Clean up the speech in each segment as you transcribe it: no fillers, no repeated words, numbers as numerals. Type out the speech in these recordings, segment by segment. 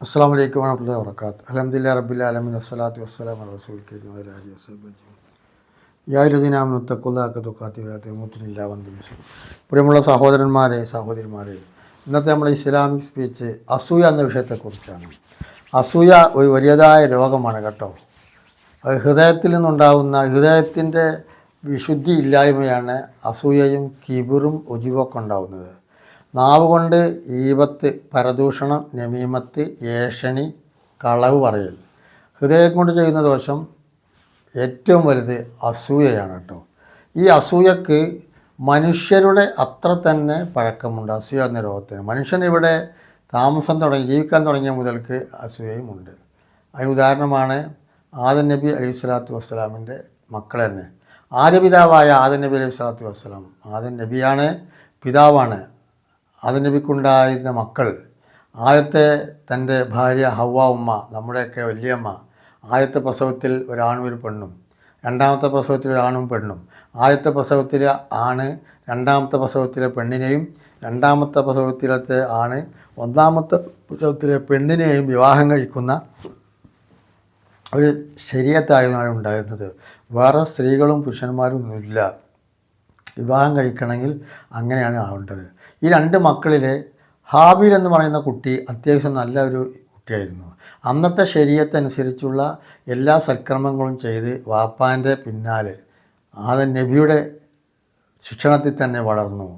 അസ്സലാമു അലൈക്കും വറഹ്മത്തുള്ളാഹി വബറകാതുഹു. അൽഹംദുലില്ലാഹി റബ്ബിൽ ആലമീൻ വസ്സലാത്തു വസ്സലാമു അലാ റസൂലിൽ കരീം വഅലാ ആലിഹി വസഹ്ബിഹി അജ്മഈൻ. യാ അയ്യുഹല്ലദീന ആമനൂ തഖുല്ലാഹ ഹഖ തുഖാതിഹി വലാ തമൂതുന്ന ഇല്ലാ വഅൻതും മുസ്ലിമൂൻ. പ്രിയമുള്ള സഹോദരന്മാരെ, സഹോദരിമാരെ, ഇന്നത്തെ നമ്മുടെ ഇസ്ലാമിക് സ്പീച്ച് അസൂയ എന്ന വിഷയത്തെക്കുറിച്ചാണ്. അസൂയ ഒരു വലിയതായ രോഗമാണ് കേട്ടോ. അത് ഹൃദയത്തിൽ നിന്നുണ്ടാകുന്ന ഹൃദയത്തിൻ്റെ വിശുദ്ധി ഇല്ലായ്മയാണ് അസൂയയും കിബിറും ഉജുബൊക്കെ ഉണ്ടാകുന്നത്. നാവ് കൊണ്ട് ഈബത്ത്, പരദൂഷണം, നമീമത്ത്, ഏഷണി, കളവ് പറയൽ. ഹൃദയം കൊണ്ട് ചെയ്യുന്ന ദോഷം ഏറ്റവും വലുത് അസൂയയാണ് കേട്ടോ. ഈ അസൂയക്ക് മനുഷ്യരുടെ അത്ര തന്നെ പഴക്കമുണ്ട്. അസൂയ എന്ന രോഗത്തിന് മനുഷ്യനിവിടെ താമസം തുടങ്ങി ജീവിക്കാൻ തുടങ്ങിയ മുതൽക്ക് അസൂയയുമുണ്ട്. അതിന് ഉദാഹരണമാണ് ആദം നബി അലൈഹി സ്വലാത്തു വസ്സലാമിൻ്റെ മക്കൾ തന്നെ. ആദ്യ പിതാവായ ആദം നബി അലൈഹി സ്വലാത്തു വസ്സലാം, ആദം നബിയാണ് പിതാവാണ്. ആദം നബിക്കുണ്ടായിരുന്ന മക്കൾ, ആദ്യത്തെ തൻ്റെ ഭാര്യ ഹവ്വ ഉമ്മ, നമ്മുടെയൊക്കെ വലിയമ്മ, ആദ്യത്തെ പ്രസവത്തിൽ ഒരാണും ഒരു പെണ്ണും, രണ്ടാമത്തെ പ്രസവത്തിൽ ഒരാണും പെണ്ണും, ആദ്യത്തെ പ്രസവത്തിലെ ആണ് രണ്ടാമത്തെ പ്രസവത്തിലെ പെണ്ണിനെയും, രണ്ടാമത്തെ പ്രസവത്തിലത്തെ ആണ് ഒന്നാമത്തെ പ്രസവത്തിലെ പെണ്ണിനെയും വിവാഹം കഴിക്കുന്ന ഒരു ശരീഅത്തായിരുന്നു ഉണ്ടായിരുന്നത്. വേറെ സ്ത്രീകളും പുരുഷന്മാരും ഒന്നുമില്ല. വിവാഹം കഴിക്കണമെങ്കിൽ അങ്ങനെയാണ് ആവേണ്ടത്. ഈ രണ്ട് മക്കളിലെ ഹാബീൽ എന്ന് പറയുന്ന കുട്ടി അത്യാവശ്യം നല്ല ഒരു കുട്ടിയായിരുന്നു. അന്നത്തെ ശരീഅത്തനുസരിച്ചുള്ള എല്ലാ സൽക്കർമ്മങ്ങളും ചെയ്ത് വാപ്പാൻ്റെ പിന്നാലെ ആദം നബിയുടെ ശിക്ഷണത്തിൽ തന്നെ വളർന്നു.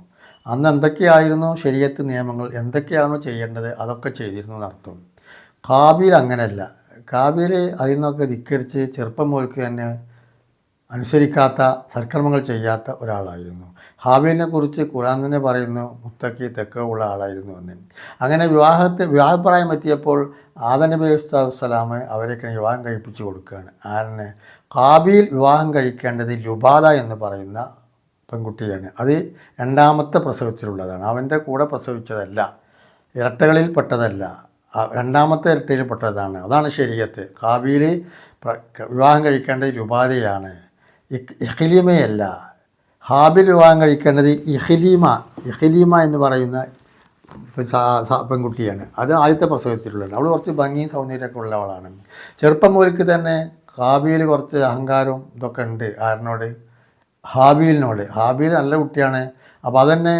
അന്ന് എന്തൊക്കെയായിരുന്നു ശരീഅത്ത് നിയമങ്ങൾ, എന്തൊക്കെയാണോ ചെയ്യേണ്ടത് അതൊക്കെ ചെയ്തിരുന്നു എന്നർത്ഥം. ഹാബീൽ അങ്ങനെയല്ല. ഹാബീൽ അതിൽ നിന്നൊക്കെ ധിക്കരിച്ച് ചെറുപ്പം മുതൽക്ക് തന്നെ അനുസരിക്കാത്ത, സൽക്കർമ്മങ്ങൾ ചെയ്യാത്ത ഒരാളായിരുന്നു. ഹാബീലിനെ കുറിച്ച് ഖുർആൻ തന്നെ പറയുന്നു, മുത്തക്കി തെക്കവുള്ള ആളായിരുന്നു എന്ന്. അങ്ങനെ വിവാഹപ്രായം എത്തിയപ്പോൾ ആദം നബി അലൈഹി വസ്സലാം അവരൊക്കെ വിവാഹം കഴിപ്പിച്ച് കൊടുക്കുകയാണ്. ആരനെ? ഹാബീൽ വിവാഹം കഴിക്കേണ്ടത് ലുബാല എന്ന് പറയുന്ന പെൺകുട്ടിയാണ്. അത് രണ്ടാമത്തെ പ്രസവത്തിലുള്ളതാണ്. അവൻ്റെ കൂടെ പ്രസവിച്ചതല്ല, ഇരട്ടകളിൽ പെട്ടതല്ല, രണ്ടാമത്തെ ഇരട്ടയിൽ പെട്ടതാണ്. അതാണ് ശരീഅത്ത്. ഹാബീൽ വിവാഹം കഴിക്കേണ്ടത് ലുബാലയാണ്, ഇഖ്ലീമയല്ല. ഹാബിൽ വിവാഹം കഴിക്കേണ്ടത് ഇഖ്ലീമ എന്ന് പറയുന്ന പെൺകുട്ടിയാണ്. അത് ആദ്യത്തെ പ്രസവത്തിലുള്ളത്. അവൾ കുറച്ച് ഭംഗിയും സൗന്ദര്യമൊക്കെ ഉള്ളവളാണ്. ചെറുപ്പം മുതൽക്ക് തന്നെ ഹാബീൽ കുറച്ച് അഹങ്കാരവും ഇതൊക്കെ ഉണ്ട്. ആരിനോട്? ഹാബീലിനോട്. ഹാബീൽ നല്ല കുട്ടിയാണ്. അപ്പോൾ അതന്നെ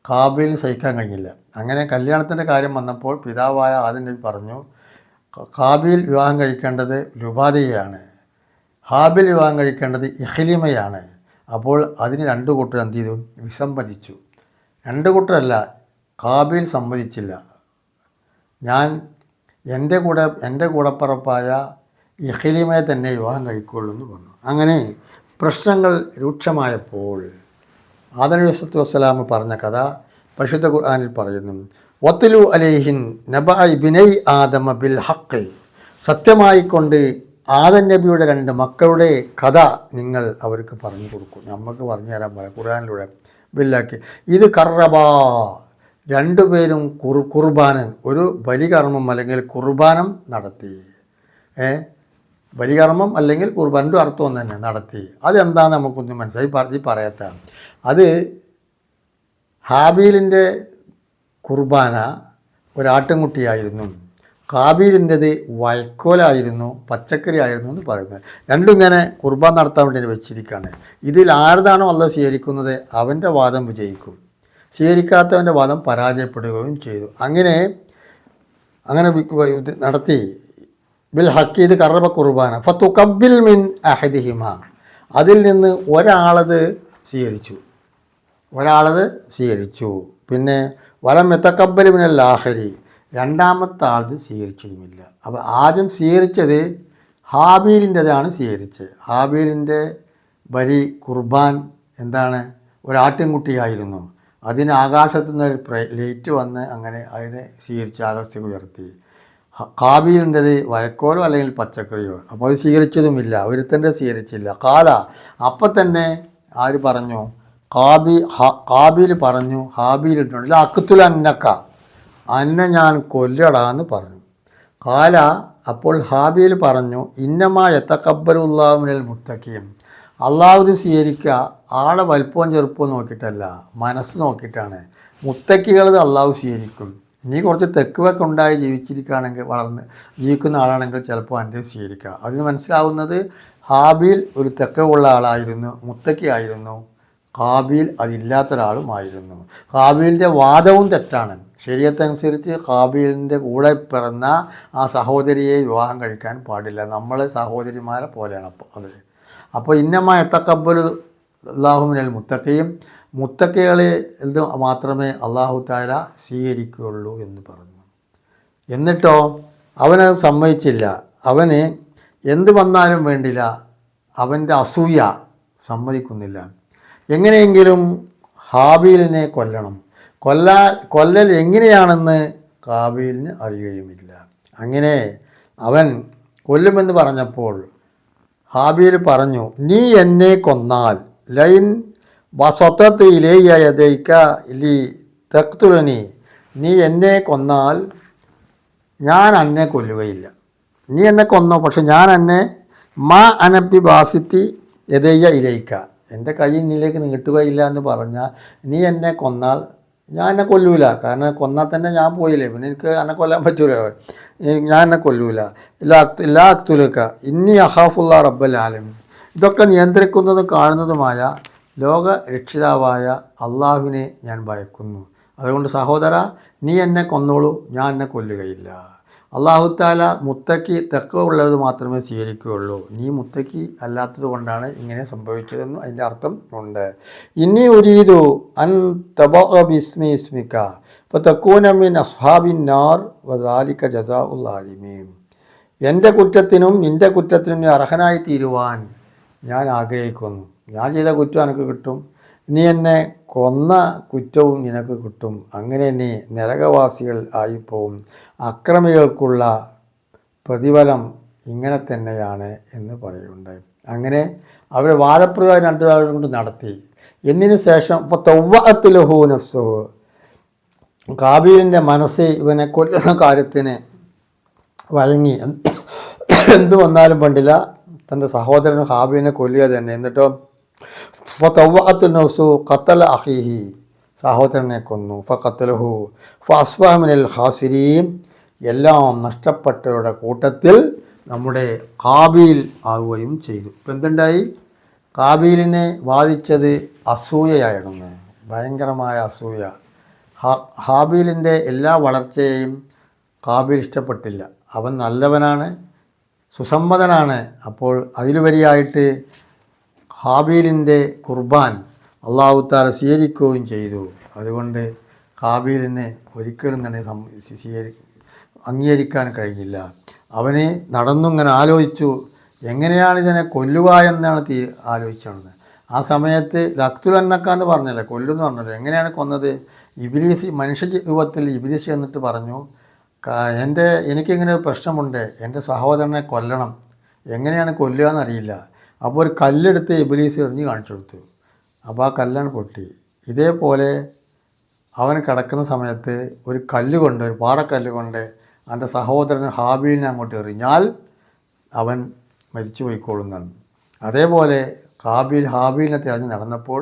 ഹാബീൽ സഹിക്കാൻ കഴിഞ്ഞില്ല. അങ്ങനെ കല്യാണത്തിൻ്റെ കാര്യം വന്നപ്പോൾ പിതാവായ ആദം നബി പറഞ്ഞു, ഹാബീൽ വിവാഹം കഴിക്കേണ്ടത് ലുബാദയാണ്, ഹാബിൽ വിവാഹം കഴിക്കേണ്ടത് ഇഖ്ലീമയാണ്. അപ്പോൾ അതിന് രണ്ടു കൂട്ടർ എന്ത് ചെയ്തു? വിസമ്മതിച്ചു. രണ്ടു കൂട്ടരല്ല, ഹാബീൽ സമ്മതിച്ചില്ല. ഞാൻ എൻ്റെ കൂടപ്പറപ്പായ ഇഖ്ലീമയെ തന്നെ വിവാഹം കഴിക്കുകയുള്ളൂ എന്ന് പറഞ്ഞു. അങ്ങനെ പ്രശ്നങ്ങൾ രൂക്ഷമായപ്പോൾ ആദം നബി വസ്സലാം പറഞ്ഞ കഥ പരിശുദ്ധ ഖുർആനിൽ പറയുന്നു. വത്ലു അലൈഹിൻ നബഅ ഇബ്നൈ ആദമ ബിൽ ഹഖ്, സത്യമായിക്കൊണ്ട് ആദം നബിയുടെ രണ്ട് മക്കളുടെ കഥ നിങ്ങൾ അവർക്ക് പറഞ്ഞു കൊടുക്കും. നമുക്ക് പറഞ്ഞു തരാൻ പറയാം ഖുർആനിലൂടെ. ബില്ലാക്കി ഇത് കറബാ, രണ്ടുപേരും കുർബാനൻ, ഒരു ബലികർമ്മം അല്ലെങ്കിൽ കുർബാനം നടത്തി. ബലികർമ്മം അല്ലെങ്കിൽ കുർബാൻ, രണ്ടും അർത്ഥം ഒന്ന് തന്നെ, നടത്തി. അതെന്താണെന്ന് നമുക്കൊന്നും മനസ്സിലായി പറയാത്ത. അത് ഹാബീലിൻ്റെ കുർബാന ഒരാട്ടിൻകുട്ടിയായിരുന്നു, ഹാബീലിൻ്റെത് വൈക്കോലായിരുന്നു, പച്ചക്കറി ആയിരുന്നു എന്ന് പറയുന്നത്. രണ്ടും ഇങ്ങനെ കുർബാൻ നടത്താൻ വേണ്ടി വെച്ചിരിക്കുകയാണ്. ഇതിൽ ആരതാണോ അള്ളാഹ് സ്വീകരിക്കുന്നത് അവൻ്റെ വാദം വിജയിക്കും, സ്വീകരിക്കാത്തവൻ്റെ വാദം പരാജയപ്പെടുകയും ചെയ്തു. അങ്ങനെ നടത്തി. ബിൽ ഹക്കീദ് കറബ കുർബാന ഫതുഖബ്ബിൽ മിൻ അഹദിഹിമ, അതിൽ നിന്ന് ഒരാളത് സ്വീകരിച്ചു. പിന്നെ വലം യതഖബ്ബൽ മിനൽ ആഖിരി, രണ്ടാമത്തെ ആളത് സ്വീകരിച്ചതുമില്ല. അപ്പോൾ ആദ്യം സ്വീകരിച്ചത് ഹാബീലിൻ്റെതാണ് സ്വീകരിച്ചത്. ഹാബീലിൻ്റെ ബലി കുർബാൻ എന്താണ്? ഒരാട്ടിൻകുട്ടിയായിരുന്നു. അതിന് ആകാശത്തു നിന്ന് ലൈറ്റ് വന്ന് അങ്ങനെ അതിനെ സ്വീകരിച്ച് ആകാശത്തേക്ക് ഉയർത്തി. ഹാബീലിൻ്റെത് വയക്കോലോ അല്ലെങ്കിൽ പച്ചക്കറിയോ. അപ്പോൾ അത് സ്വീകരിച്ചതുമില്ല, ഒരുത്തൻ്റെ സ്വീകരിച്ചില്ല. കാല, അപ്പം തന്നെ ആര് പറഞ്ഞു? ഹാബീൽ പറഞ്ഞു ഹാബീലിട്ടുണ്ട് അക്തുൽ അന്നക്ക, അന്നെ ഞാൻ കൊല്ലടാന്ന് പറഞ്ഞു. കാല, അപ്പോൾ ഹാബീൽ പറഞ്ഞു ഇന്നമാ യതഖബ്ബലുല്ലാഹു മിനൽ മുത്തഖീൻ, അള്ളാഹു സ്വീകരിക്കുക ആളെ വലിപ്പവും ചെറുപ്പവും നോക്കിയിട്ടല്ല, മനസ്സ് നോക്കിയിട്ടാണ്. മുത്തക്കികളത് അള്ളാഹു സ്വീകരിക്കും. നീ കുറച്ച് തെക്കുവൊക്കെ ഉണ്ടായി ജീവിച്ചിരിക്കുകയാണെങ്കിൽ വളർന്ന് ജീവിക്കുന്ന ആളാണെങ്കിൽ ചിലപ്പോൾ എൻ്റെ സ്വീകരിക്കുക. അതിന് മനസ്സിലാവുന്നത് ഹാബീൽ ഒരു തെക്കവുള്ള ആളായിരുന്നു, മുത്തക്കിയായിരുന്നു. ഹാബീൽ അതില്ലാത്തൊരാളുമായിരുന്നു. ഹാബീലിൻ്റെ വാദവും തെറ്റാണ്. ശരീഅത്തനുസരിച്ച് ഹാബീലിൻ്റെ കൂടെ പിറന്ന ആ സഹോദരിയെ വിവാഹം കഴിക്കാൻ പാടില്ല. നമ്മൾ സഹോദരിമാരെ പോലെയാണ് അപ്പോൾ ഇന്നമ യതഖബ്ബലു അല്ലാഹു മിനൽ മുത്തഖീൻ, മുത്തക്കികളിൽ മാത്രമേ അല്ലാഹു തആല സ്വീകരിക്കുകയുള്ളൂ എന്ന് പറഞ്ഞു. എന്നിട്ടോ അവനത് സമ്മതിച്ചില്ല. അവന് എന്ത് വന്നാലും വേണ്ടില്ല, അവൻ്റെ അസൂയ സമ്മതിക്കുന്നില്ല. എങ്ങനെയെങ്കിലും ഹാബീലിനെ കൊല്ലണം. കൊല്ലൽ എങ്ങനെയാണെന്ന് ഹാബീലിന് അറിയുകയുമില്ല. അങ്ങനെ അവൻ കൊല്ലുമെന്ന് പറഞ്ഞപ്പോൾ ഹാബീൽ പറഞ്ഞു, നീ എന്നെ കൊന്നാൽ ലൈൻ വസത്തത്ത് ഇലയ്യ യദൈക ലി തഖ്തുലനി, നീ എന്നെ കൊന്നാൽ ഞാൻ എന്നെ കൊല്ലുകയില്ല. നീ എന്നെ കൊന്നോ, പക്ഷെ ഞാൻ എന്നെ മാ അനബി ബാസിത്തി യദയ്യ ഇലൈക്ക, എൻ്റെ കൈ നിന്നിലേക്ക് നീട്ടുകയില്ല എന്ന് പറഞ്ഞാൽ നീ എന്നെ കൊന്നാൽ ഞാൻ എന്നെ കൊല്ലൂല. കാരണം കൊന്നാൽ തന്നെ ഞാൻ പോയില്ലേ, പിന്നെ എനിക്ക് എന്നെ കൊല്ലാൻ പറ്റൂല, ഞാൻ എന്നെ കൊല്ലൂല. എല്ലാ അക്തുലക്ക ഇന്നി അഹാഫുള്ള റബ്ബൽ ആലമീൻ. ഇതൊക്കെ നിയന്ത്രിക്കുന്നതും കാണുന്നതുമായ ലോക രക്ഷിതാവായ അള്ളാഹുവിനെ ഞാൻ ഭയക്കുന്നു. അതുകൊണ്ട് സഹോദര, നീ എന്നെ കൊന്നോളൂ, ഞാൻ എന്നെ കൊല്ലുകയില്ല. അല്ലാഹു തആല മുത്തക്കി തഖ്വ ഉള്ളത് മാത്രമേ സ്വീകരിക്കുകയുള്ളൂ. നീ മുത്തക്കി അല്ലാത്തത് കൊണ്ടാണ് ഇങ്ങനെ സംഭവിച്ചതെന്ന് അതിൻ്റെ അർത്ഥം ഉണ്ട്. ഇന്നി ഉരീദു അൻ തബഅ ബിസ്മി ഇസ്മിക ഫതകൂന മിൻ അസ്ഹാബിൻ നാർ വദാലിക ജസാഉൽ ആലിമീൻ. എൻ്റെ കുറ്റത്തിനും നിൻ്റെ കുറ്റത്തിനും നീ അർഹനായി തീരുവാൻ ഞാൻ ആഗ്രഹിക്കുന്നു. ഞാൻ ചെയ്ത കുറ്റം എനിക്ക് കിട്ടും, നീ എന്നെ കൊന്ന കുറ്റവും നിനക്ക് കിട്ടും. അങ്ങനെ നീ നരകവാസികൾ ആയിപ്പോവും. അക്രമികൾക്കുള്ള പ്രതിഫലം ഇങ്ങനെ തന്നെയാണ് എന്ന് പറയുന്നുണ്ടായി. അങ്ങനെ അവർ വാദപ്രയോഗം രണ്ടുപേരും കൊണ്ട് നടത്തി. എന്നതിന് ശേഷം ഇപ്പോൾ തൗവഅത്തുലഹു നഫ്സുഹു, കാബീലിൻ്റെ മനസ്സ് ഇവനെ കൊല്ലുന്ന കാര്യത്തിന് വഴങ്ങി. എന്തു വന്നാലും പണ്ടില്ല, തൻ്റെ സഹോദരൻ ഹാബീലിനെ കൊല്ലുക തന്നെ. എന്നിട്ടോ ഫതവഅത്തുൽ നഫ്സു ഖത്തല അഖീഹി, സഹോദരനെ കൊന്നു. ഫഖത്തലഹു ഫഅസ്ബഹ മിനൽ ഖാസിരീൻ, എല്ലാം നഷ്ടപ്പെട്ടവരുടെ കൂട്ടത്തിൽ നമ്മുടെ ഹാബീൽ ആവുകയും ചെയ്തു. ഇപ്പം എന്തുണ്ടായി? ഹാബീലിനെ ബാധിച്ചത് അസൂയയായിരുന്നു, ഭയങ്കരമായ അസൂയ. ഹാബീലിൻ്റെ എല്ലാ വളർച്ചയെയും ഹാബീൽ ഇഷ്ടപ്പെട്ടില്ല. അവൻ നല്ലവനാണ്, സുസമ്മതനാണ്. അപ്പോൾ അതിലുപരിയായിട്ട് ഹാബീലിൻ്റെ കുർബാൻ അല്ലാഹു തആല സ്വീകരിക്കുകയും ചെയ്തു. അതുകൊണ്ട് ഹാബീലിനെ ഒരിക്കലും തന്നെ അംഗീകരിക്കാൻ കഴിഞ്ഞില്ല. അവന് നടന്നിങ്ങനെ ആലോചിച്ചു, എങ്ങനെയാണ് ഇതിനെ കൊല്ലുക എന്നാണ് ആലോചിച്ചത്. ആ സമയത്ത് ലഖ്തുലന്നക്കാന്ന് പറഞ്ഞല്ലേ, കൊല്ലുമെന്ന് പറഞ്ഞല്ലോ. എങ്ങനെയാണ് കൊന്നത്? ഇബ്ലീസ് മനുഷ്യ രൂപത്തിൽ ഇബ്ലീസ് എന്നിട്ട് പറഞ്ഞു, എനിക്കിങ്ങനെ ഒരു പ്രശ്നമുണ്ട്, എൻ്റെ സഹോദരനെ കൊല്ലണം, എങ്ങനെയാണ് കൊല്ലുക എന്നറിയില്ല. അപ്പോൾ ഒരു കല്ലെടുത്ത് ഇബ്ലീസ് എറിഞ്ഞ് കാണിച്ചു കൊടുത്തു. അപ്പോൾ ആ കല്ലാണ് പൊട്ടി. ഇതേപോലെ അവൻ കിടക്കുന്ന സമയത്ത് ഒരു കല്ലുകൊണ്ട്, ഒരു പാറക്കല്ല് കൊണ്ട് അവൻ്റെ സഹോദരൻ ഹാബീലിനെ അങ്ങോട്ട് എറിഞ്ഞാൽ അവൻ മരിച്ചു പോയിക്കോളുന്നതാണ്. അതേപോലെ ഹാബീലിനെ തിരഞ്ഞ് നടന്നപ്പോൾ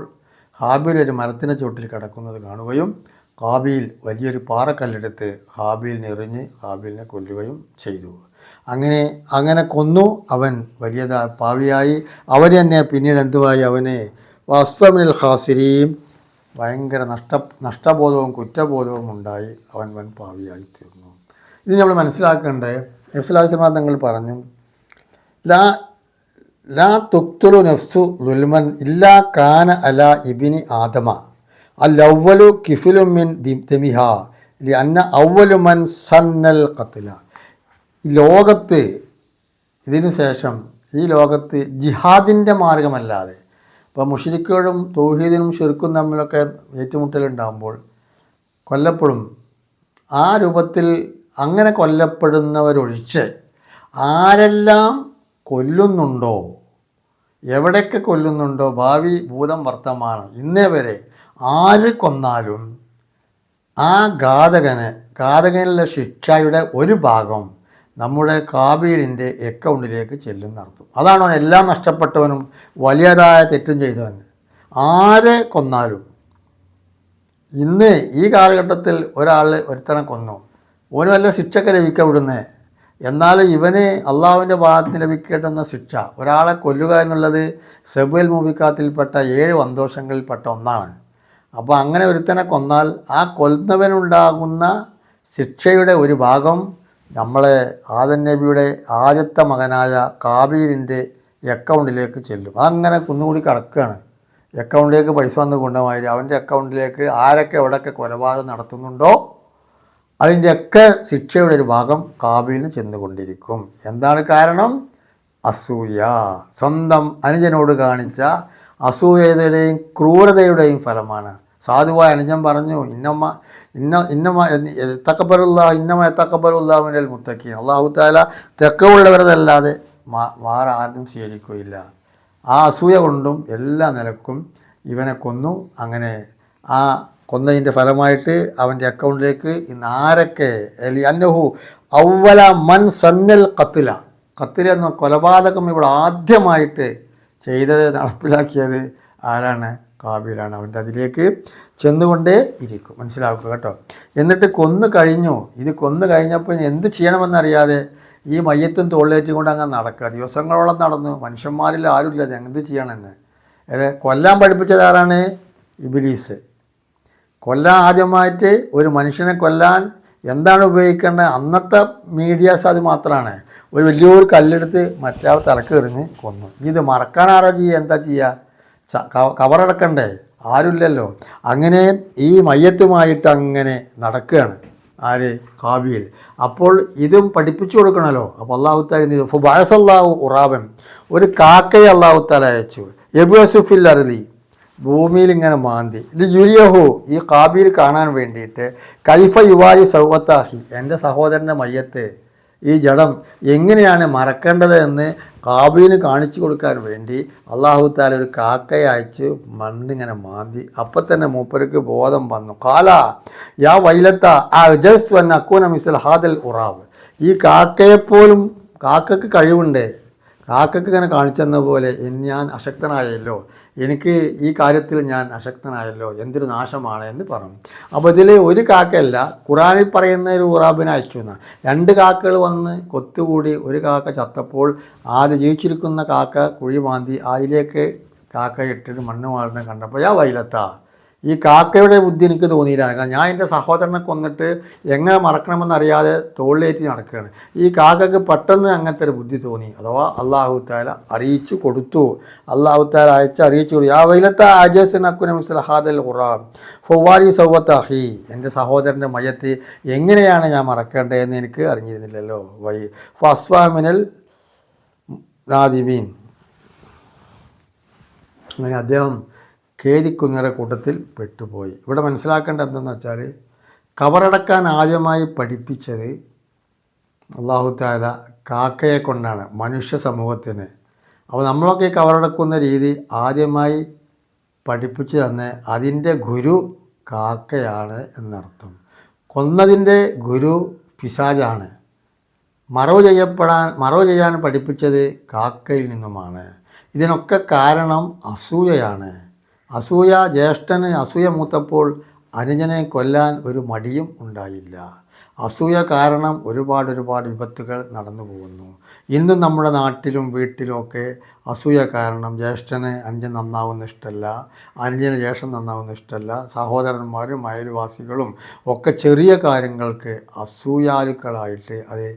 ഹാബീൽ ഒരു മരത്തിൻ്റെ ചുവട്ടിൽ കിടക്കുന്നത് കാണുകയും ഹാബീൽ വലിയൊരു പാറക്കല്ലെടുത്ത് ഹാബീലിനെ എറിഞ്ഞ് ഹാബീലിനെ കൊല്ലുകയും ചെയ്തു. അങ്ങനെ കൊന്നു. അവൻ വലിയ പാവിയായി. അവൻ തന്നെ പിന്നീട് എന്തുവായി? അവന് വസ്ഫമിനൽ ഖാസിരീൻ, ഭയങ്കര നഷ്ടബോധവും കുറ്റബോധവും ഉണ്ടായി. അവൻ വൻ പാവിയായി തീർന്നു. ഇത് നമ്മൾ മനസ്സിലാക്കേണ്ടത്, നഫ്സുൽ തങ്ങൾ പറഞ്ഞു, ലാ തുക്തുലു നഫ്സു ദുൽമൻ ഇല്ലാ കാന അല ഇബ്നി ആദമ അൽ-അവ്വലു കിഫ്ലു മിൻ ദമിഹാ ലിഅന്ന അവ്വലു മൻ സന്നൽ ഖത്ല. ഈ ലോകത്ത് ഇതിനു ശേഷം ഈ ലോകത്ത് ജിഹാദിൻ്റെ മാർഗമല്ലാതെ, ഇപ്പോൾ മുശ്രിക്കുകളും തൗഹീദിനും ശിർക്കും തമ്മിലൊക്കെ ഏറ്റുമുട്ടലുണ്ടാകുമ്പോൾ കൊല്ലപ്പെടും. ആ രൂപത്തിൽ അങ്ങനെ കൊല്ലപ്പെടുന്നവരൊഴിച്ച് ആരെല്ലാം കൊല്ലുന്നുണ്ടോ, എവിടെയൊക്കെ കൊല്ലുന്നുണ്ടോ, ഭാവി ഭൂതം വർത്തമാനം ഇന്നേ വരെ ആര് കൊന്നാലും ആ ഘാതകനിലെ ശിക്ഷയുടെ ഒരു ഭാഗം നമ്മുടെ ഹാബീലിൻ്റെ അക്കൗണ്ടിലേക്ക് ചെല്ലുന്നർത്ഥം. അതാണ് അവൻ എല്ലാം നഷ്ടപ്പെട്ടവനും വലിയതായ തെറ്റും ചെയ്തവൻ. ആരെ കൊന്നാലും ഇന്ന് ഈ കാലഘട്ടത്തിൽ ഒരുത്തനെ കൊന്നു, ഓന് വല്ല ശിക്ഷയൊക്കെ ലഭിക്കുക ഇവിടുന്ന്. എന്നാൽ ഇവന് അള്ളാഹുവിൻ്റെ ഭാഗത്ത് ലഭിക്കേണ്ടുന്ന ശിക്ഷ, ഒരാളെ കൊല്ലുക എന്നുള്ളത് സെബുൽ മൂബിക്കാത്തിൽപ്പെട്ട 7 വന്തോഷങ്ങളിൽപ്പെട്ട ഒന്നാണ്. അപ്പോൾ അങ്ങനെ ഒരുത്തനെ കൊന്നാൽ ആ കൊല്ലുന്നവനുണ്ടാകുന്ന ശിക്ഷയുടെ ഒരു ഭാഗം നമ്മളെ ആദം നബിയുടെ ആദ്യത്തെ മകനായ കാബീലിൻ്റെ അക്കൗണ്ടിലേക്ക് ചെല്ലും. അതങ്ങനെ കുന്നുകൂടി കിടക്കുകയാണ്. അക്കൗണ്ടിലേക്ക് പൈസ വന്ന് കൊണ്ടുപോയി അവൻ്റെ അക്കൗണ്ടിലേക്ക് ആരൊക്കെ എവിടെയൊക്കെ കൊലപാതകം നടത്തുന്നുണ്ടോ അതിൻ്റെയൊക്കെ ശിക്ഷയുടെ ഒരു ഭാഗം കാബീലിന് ചെന്നുകൊണ്ടിരിക്കും. എന്താണ് കാരണം? അസൂയ. സ്വന്തം അനുജനോട് കാണിച്ച അസൂയയുടെയും ക്രൂരതയുടെയും ഫലമാണ്. സാധുവായ അനുജൻ പറഞ്ഞു, ഇന്നമ മുത്തഖീൻ, അല്ലാഹു തആല തെക്കവുള്ളവരതല്ലാതെ വേറെ ആരും സ്വീകരിക്കുകയില്ല. ആ അസൂയ കൊണ്ടും എല്ലാ നിലക്കും ഇവനെ കൊന്നു. അങ്ങനെ ആ കൊന്നതിൻ്റെ ഫലമായിട്ട് അവൻ്റെ അക്കൗണ്ടിലേക്ക് ഇന്ന് ആരൊക്കെ അന്നഹു ഔവല മൻ സന്നൽ ഖത്ല എന്ന കൊലപാതകം ഇവിടെ ആദ്യമായിട്ട് ചെയ്തത്, നടപ്പിലാക്കിയത് ആരാണ്? കാബീലാണ്. അവൻ്റെ അതിലേക്ക് ചെന്നുകൊണ്ടേ ഇരിക്കും. മനസ്സിലാക്കുക കേട്ടോ. എന്നിട്ട് കൊന്നു കഴിഞ്ഞു. ഇത് കൊന്നു കഴിഞ്ഞപ്പോൾ ഇനി എന്ത് ചെയ്യണമെന്നറിയാതെ ഈ മയ്യത്തും തോളിലേറ്റും കൊണ്ട് അങ്ങനെ നടക്കുക. ദിവസങ്ങളോളം നടന്നു. മനുഷ്യന്മാരിൽ ആരുമില്ല എന്ത് ചെയ്യണമെന്ന്. കൊല്ലാൻ പഠിപ്പിച്ചത് ആരാണ്? ഇബ്ലീസ്. കൊല്ലാൻ ആദ്യമായിട്ട് ഒരു മനുഷ്യനെ കൊല്ലാൻ എന്താണ് ഉപയോഗിക്കേണ്ടത്? അന്നത്തെ മീഡിയാസ് അത് മാത്രമാണ്. ഒരു വലിയൊരു കല്ലെടുത്ത് മറ്റേ തലക്ക് എറിഞ്ഞ് കൊന്നു. ഇത് മറക്കാൻ ആരാ ചെയ്യുക? എന്താ ചെയ്യുക? കവറടക്കണ്ടേ? ആരുമില്ലല്ലോ. അങ്ങനെ ഈ മയ്യത്തുമായിട്ട് അങ്ങനെ നടക്കുകയാണ് ആര്? കാബീൽ. അപ്പോൾ ഇതും പഠിപ്പിച്ചു കൊടുക്കണമല്ലോ. അപ്പോൾ അല്ലാഹു തആല ഫബഅസല്ലാഹു ഉറാബൻ, ഒരു കാക്കയെ അല്ലാഹു തആല അയച്ചു. യബ്സുഫിൽ അർളി, ഭൂമിയിൽ ഇങ്ങനെ മാന്തി. യുരിയഹു, ഈ കാബീൽ കാണാൻ വേണ്ടിയിട്ട്, കൈഫ യുവാരി സൗവത്താഹി, എൻ്റെ സഹോദരൻ്റെ മയ്യത്ത്, ഈ ജഡം എങ്ങനെയാണ് മറക്കേണ്ടത് എന്ന് കാബീലിന് കാണിച്ചു കൊടുക്കാൻ വേണ്ടി അല്ലാഹു തആല ഒരു കാക്കയെ അയച്ച് മണ്ണിങ്ങനെ മാന്തി. അപ്പം തന്നെ മൂപ്പർക്ക് ബോധം വന്നു. കാല യാ വൈലത്ത അജസ്തു അൻ അകൂന മിസ്ല ഹാദൽ ഉറാബ്, ഈ കാക്കയെപ്പോലും കാക്കക്ക് കഴിവുണ്ട്. കാക്കക്ക് ഇങ്ങനെ കാണിച്ചെന്ന പോലെ ഞാൻ അശക്തനായല്ലോ, എനിക്ക് ഈ കാര്യത്തിൽ ഞാൻ അശക്തനായല്ലോ, എന്തൊരു നാശമാണ് എന്ന് പറഞ്ഞു. അപ്പോൾ ഇതിൽ ഒരു കാക്കയല്ല, ഖുറാനിൽ പറയുന്ന ഒരു ഉറാബിനെ അയച്ചു എന്നാണ്. 2 കാക്കകൾ വന്ന് കൊത്തുകൂടി ഒരു കാക്ക ചത്തപ്പോൾ ആദ്യം ജീവിച്ചിരിക്കുന്ന കാക്ക കുഴി മാന്തി അതിലേക്ക് കാക്ക ഇട്ടിട്ട് മണ്ണ് മാറുന്ന കണ്ടപ്പോൾ യാ വൈലത്ത, ഈ കാക്കയുടെ ബുദ്ധി എനിക്ക് തോന്നിയില്ല. കാരണം ഞാൻ എൻ്റെ സഹോദരനെ കൊന്നിട്ട് എങ്ങനെ മറക്കണമെന്നറിയാതെ തോളിലേറ്റി നടക്കുകയാണ്. ഈ കാക്കയ്ക്ക് പെട്ടെന്ന് അങ്ങനത്തെ ഒരു ബുദ്ധി തോന്നി. അഥവാ അല്ലാഹു തആല അറിയിച്ചു കൊടുത്തു. അല്ലാഹു തആല അറിയിച്ചു കൊടുത്തു. യാ വൈലത്ത അജസ്നകുന മിസ്ല ഹാദൽ ഖുറാൻ ഫവാരി സൗവത്തഹി, എൻ്റെ സഹോദരൻ്റെ മയ്യത്ത് എങ്ങനെയാണ് ഞാൻ മറക്കേണ്ടതെന്ന് എനിക്ക് അറിഞ്ഞിരുന്നില്ലല്ലോ. ഫസ്വാമിനൽ നാദിമീൻ, അങ്ങനെ അദ്ദേഹം ഖേദിക്കുന്നവരുടെ കൂട്ടത്തിൽ പെട്ടുപോയി. ഇവിടെ മനസ്സിലാക്കേണ്ടത് എന്തെന്ന് വെച്ചാൽ, കബറടക്കാൻ ആദ്യമായി പഠിപ്പിച്ചത് അല്ലാഹു തആല കാക്കയെ കൊണ്ടാണ് മനുഷ്യ സമൂഹത്തിന്. അപ്പോൾ നമ്മളൊക്കെ ഈ കബറടക്കുന്ന രീതി ആദ്യമായി പഠിപ്പിച്ചു തന്നെ അതിൻ്റെ ഗുരു കാക്കയാണ് എന്നർത്ഥം. കൊന്നതിൻ്റെ ഗുരു പിശാചാണ്. മറവ് ചെയ്യാൻ പഠിപ്പിച്ചത് കാക്കയിൽ നിന്നുമാണ്. ഇതിനൊക്കെ കാരണം അസൂയയാണ്. അസൂയ, ജ്യേഷ്ഠന് അസൂയ മൂത്തപ്പോൾ അനുജനെ കൊല്ലാൻ ഒരു മടിയും ഉണ്ടായില്ല. അസൂയ കാരണം ഒരുപാട് വിപത്തുകൾ നടന്നു പോകുന്നു. ഇന്നും നമ്മുടെ നാട്ടിലും വീട്ടിലുമൊക്കെ അസൂയ കാരണം ജ്യേഷ്ഠന് അനുജൻ നന്നാവുന്ന ഇഷ്ടമല്ല, അനുജന് ജ്യേഷ്ഠൻ നന്നാവുന്ന ഇഷ്ടമല്ല. സഹോദരന്മാരും അയൽവാസികളും ഒക്കെ ചെറിയ കാര്യങ്ങൾക്ക് അസൂയാലുക്കളായിട്ട് അത്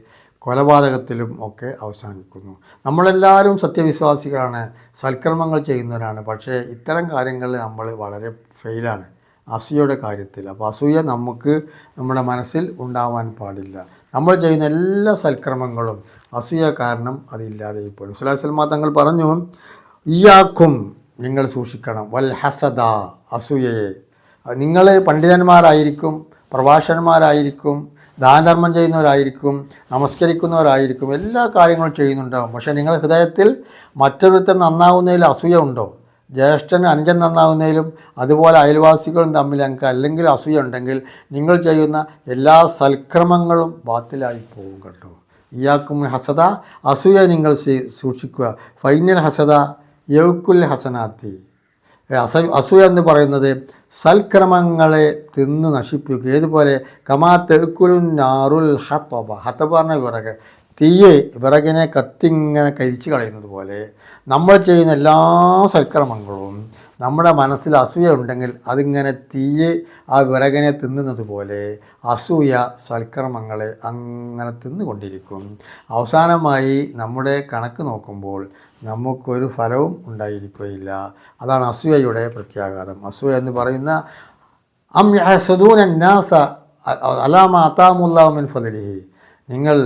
കൊലപാതകത്തിലും ഒക്കെ അവസാനിക്കുന്നു. നമ്മളെല്ലാവരും സത്യവിശ്വാസികളാണ്, സൽക്കർമ്മങ്ങൾ ചെയ്യുന്നവരാണ്. പക്ഷേ ഇത്തരം കാര്യങ്ങളിൽ നമ്മൾ വളരെ ഫെയിലാണ് അസൂയയുടെ കാര്യത്തിൽ. അപ്പോൾ അസൂയ നമുക്ക് നമ്മുടെ മനസ്സിൽ ഉണ്ടാവാൻ പാടില്ല. നമ്മൾ ചെയ്യുന്ന എല്ലാ സൽക്കർമ്മങ്ങളും അസൂയ കാരണം അതില്ലാതെ ഇപ്പോൾ സ്വല്ലല്ലാഹു അലൈഹി വസല്ലം തങ്ങൾ പറഞ്ഞു, ഇയ്യാക്കും, നിങ്ങൾ സൂക്ഷിക്കണം, വൽ ഹസദ, അസൂയയെ. നിങ്ങൾ പണ്ഡിതന്മാരായിരിക്കും, പ്രഭാഷകന്മാരായിരിക്കും, ദാനധർമ്മം ചെയ്യുന്നവരായിരിക്കും, നമസ്കരിക്കുന്നവരായിരിക്കും, എല്ലാ കാര്യങ്ങളും ചെയ്യുന്നുണ്ടാകും. പക്ഷേ നിങ്ങൾ ഹൃദയത്തിൽ മറ്റൊരുത്തൻ നന്നാവുന്നതിൽ അസൂയ ഉണ്ടോ? ജ്യേഷ്ഠന് അനുജൻ നന്നാവുന്നതിലും അതുപോലെ അയൽവാസികളും തമ്മിൽ ഞങ്ങൾക്ക് അല്ലെങ്കിൽ അസൂയ ഉണ്ടെങ്കിൽ നിങ്ങൾ ചെയ്യുന്ന എല്ലാ സൽക്രമങ്ങളും ബാത്തിലായി പോകും കേട്ടോ. ഇയാക്കും ഹസദ, അസൂയ നിങ്ങൾ സൂക്ഷിക്കുക. ഫൈനൽ ഹസദ യൗക്കുൽ ഹസനാത്തി, അസൂയ എന്ന് പറയുന്നത് സൽക്രമങ്ങളെ തിന്ന് നശിപ്പിക്കുക. ഏതുപോലെ കമാ തെക്കുലുൻ നാറുൽ ഹത്തബ, ഹത്തബ പറഞ്ഞ വിറക്, തീയെ വിറകിനെ കത്തിങ്ങനെ കരിച്ചു കളയുന്നത് പോലെ നമ്മൾ ചെയ്യുന്ന എല്ലാ സൽക്രമങ്ങളും നമ്മുടെ മനസ്സിൽ അസൂയ ഉണ്ടെങ്കിൽ അതിങ്ങനെ തീയെ ആ വിറകിനെ തിന്നുന്നത് പോലെ അസൂയ സൽക്കർമ്മങ്ങളെ അങ്ങനെ തിന്നുകൊണ്ടിരിക്കും. അവസാനമായി നമ്മുടെ കണക്ക് നോക്കുമ്പോൾ നമുക്കൊരു ഫലവും ഉണ്ടായിരിക്കുകയില്ല. അതാണ് അസൂയയുടെ പ്രത്യാഘാതം. അസൂയ എന്ന് പറയുന്ന അം യഹ്സദൂന നാസ അലാ മാ അതാമുല്ലാഹു മിൻ ഫദ്ലിഹി, നിങ്ങൾ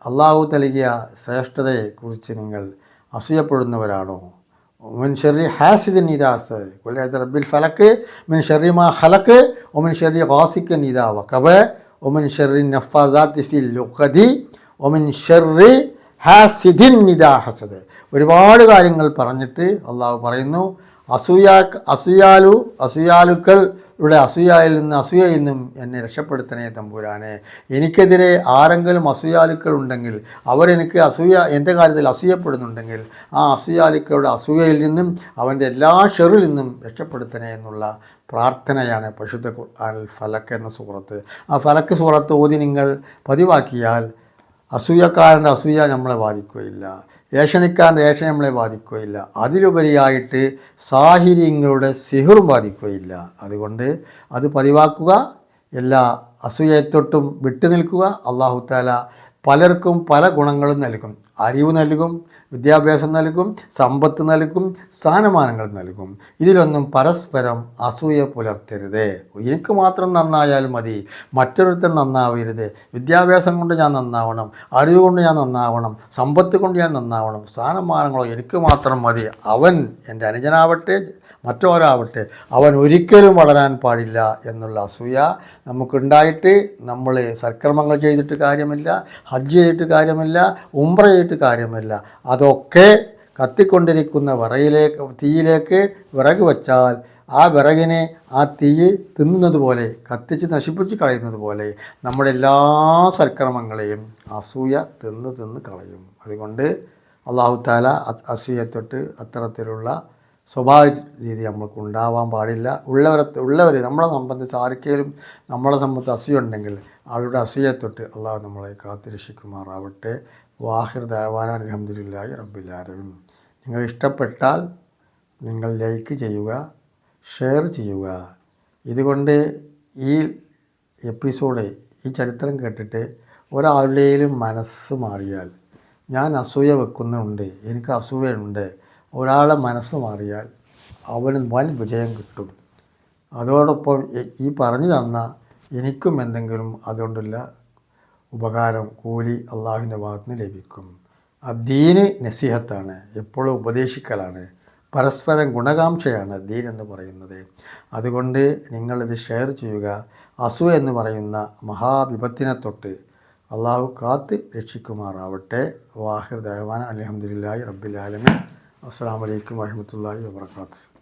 അള്ളാഹു നൽകിയ ശ്രേഷ്ഠതയെക്കുറിച്ച് നിങ്ങൾ അസൂയപ്പെടുന്നവരാണോ? മിൻ ഷർരി ഹാസിദിൻ ഇദാ ഹസദ് ഖുൽ അഊദു ബിറബ്ബിൽ ഫലക് മിൻ ഷർരി മാ ഖലഖ് വമിൻ ഷർരി ഗാസിഖിൻ ഇദാ വഖബ വമിൻ ഷർരി നഫ്ഫാസാത്തി ഫിൽ ഉഖദി വമിൻ ഷർരി ഹാസിദിൻ ഇദാ ഹസദ്. ഒരുപാട് കാര്യങ്ങൾ പറഞ്ഞിട്ട് അള്ളാഹു പറയുന്നു, അസൂയാലുക്കളുടെ അസൂയയിൽ നിന്നും എന്നെ രക്ഷപ്പെടുത്തണേ തമ്പുരാനെ. എനിക്കെതിരെ ആരെങ്കിലും അസൂയാലുക്കൾ ഉണ്ടെങ്കിൽ, അവരെനിക്ക് എൻ്റെ കാര്യത്തിൽ അസൂയപ്പെടുന്നുണ്ടെങ്കിൽ ആ അസൂയാലുക്കളുടെ അസൂയയിൽ നിന്നും അവൻ്റെ എല്ലാ ഷെറിൽ നിന്നും രക്ഷപ്പെടുത്തണേ എന്നുള്ള പ്രാർത്ഥനയാണ് പരിശുദ്ധ ഖുർആനിൽ ഫലക്ക് എന്ന സൂറത്ത്. ആ ഫലക്ക് സൂറത്ത് ഓതി നിങ്ങൾ പതിവാക്കിയാൽ അസൂയക്കാരൻ്റെ അസൂയ നമ്മളെ ബാധിക്കുകയില്ല, ഏഷണിക്കാരൻ്റെ ഏഷണി നമ്മളെ ബാധിക്കുകയില്ല, അതിലുപരിയായിട്ട് സാഹിര്യങ്ങളുടെ സിഹറും ബാധിക്കുകയില്ല. അതുകൊണ്ട് അത് പതിവാക്കുക, എല്ലാ അസൂയത്തൊട്ടും വിട്ടു നിൽക്കുക. അല്ലാഹു തആല പലർക്കും പല ഗുണങ്ങളും നൽകും. അറിവ് നൽകും, വിദ്യാഭ്യാസം നൽകും, സമ്പത്ത് നൽകും, സ്ഥാനമാനങ്ങൾ നൽകും. ഇതിലൊന്നും പരസ്പരം അസൂയ പുലർത്തരുത്. എനിക്ക് മാത്രം നന്നായാൽ മതി, മറ്റൊരുത്തൻ നന്നാവരുത്. വിദ്യാഭ്യാസം കൊണ്ട് ഞാൻ നന്നാവണം, അറിവ് കൊണ്ട് ഞാൻ നന്നാവണം, സമ്പത്ത് കൊണ്ട് ഞാൻ നന്നാവണം, സ്ഥാനമാനങ്ങളോ എനിക്ക് മാത്രം മതി, അവൻ എൻ്റെ അനുജനാവട്ടെ മറ്റോരാവട്ടെ അവൻ ഒരിക്കലും വളരാൻ പാടില്ല എന്നുള്ള അസൂയ നമുക്കുണ്ടായിട്ട് നമ്മൾ സൽക്കർമ്മങ്ങൾ ചെയ്തിട്ട് കാര്യമില്ല, ഹജ്ജ് ചെയ്തിട്ട് കാര്യമില്ല, ഉംറ ചെയ്തിട്ട് കാര്യമില്ല. അതൊക്കെ കത്തിക്കൊണ്ടിരിക്കുന്ന തീയിലേക്ക് വിറക് വച്ചാൽ ആ വിറകിനെ ആ തീ തിന്നുന്നത് പോലെ, കത്തിച്ച് നശിപ്പിച്ച് കളയുന്നത് പോലെ നമ്മുടെ എല്ലാ സൽക്കർമ്മങ്ങളെയും അസൂയ തിന്ന് കളയും. അതുകൊണ്ട് അല്ലാഹു തആല അസൂയത്തൊട്ട് അത്തരത്തിലുള്ള സ്വഭാവ രീതി നമ്മൾക്ക് ഉണ്ടാവാൻ പാടില്ല. ഉള്ളവർ നമ്മളെ സംബന്ധിച്ച് ആർക്കെങ്കിലും നമ്മളെ സംബന്ധിച്ച് അസൂയ ഉണ്ടെങ്കിൽ അവരുടെ അസൂയത്തൊട്ട് അള്ളാഹു നമ്മളെ കാത്തുരക്ഷിക്കുമാറാവട്ടെ. വാഹിർ ദഅവാന അൽഹംദുലില്ലാഹി റബ്ബിൽ ആലമീൻ. നിങ്ങൾ ഇഷ്ടപ്പെട്ടാൽ നിങ്ങൾ ലൈക്ക് ചെയ്യുക, ഷെയർ ചെയ്യുക. ഇതുകൊണ്ട് ഈ എപ്പിസോഡ്, ഈ ചരിത്രം കേട്ടിട്ട് ഒരാളുടെയും മനസ്സ് മാറിയാൽ, ഞാൻ അസൂയ വെക്കുന്നുണ്ട്, എനിക്ക് അസൂയുണ്ട്, ഒരാളെ മനസ്സ് മാറിയാൽ അവന് വൻ വിജയം കിട്ടും. അതോടൊപ്പം ഈ പറഞ്ഞു തന്ന എനിക്കും എന്തെങ്കിലും അതുകൊണ്ടുള്ള ഉപകാരം, കൂലി അള്ളാഹുവിൻ്റെ ഭാഗത്ത് നിന്ന് ലഭിക്കും. ദീന് നസീഹത്താണ്, എപ്പോഴും ഉപദേശിക്കലാണ്, പരസ്പരം ഗുണകാംക്ഷയാണ് ദീൻ എന്ന് പറയുന്നത്. അതുകൊണ്ട് നിങ്ങളിത് ഷെയർ ചെയ്യുക. അസൂയ എന്ന് പറയുന്ന മഹാവിപത്തിനെ തൊട്ട് അള്ളാഹു കാത്ത് രക്ഷിക്കുമാറാവട്ടെ. വാഹിർ ദഅവാന അൽഹംദുലില്ലാഹി റബ്ബിൽ ആലമീൻ. അസ്സലാമു അലൈക്കും വറഹ്മത്തുള്ളാഹി വബറകാതുഹു.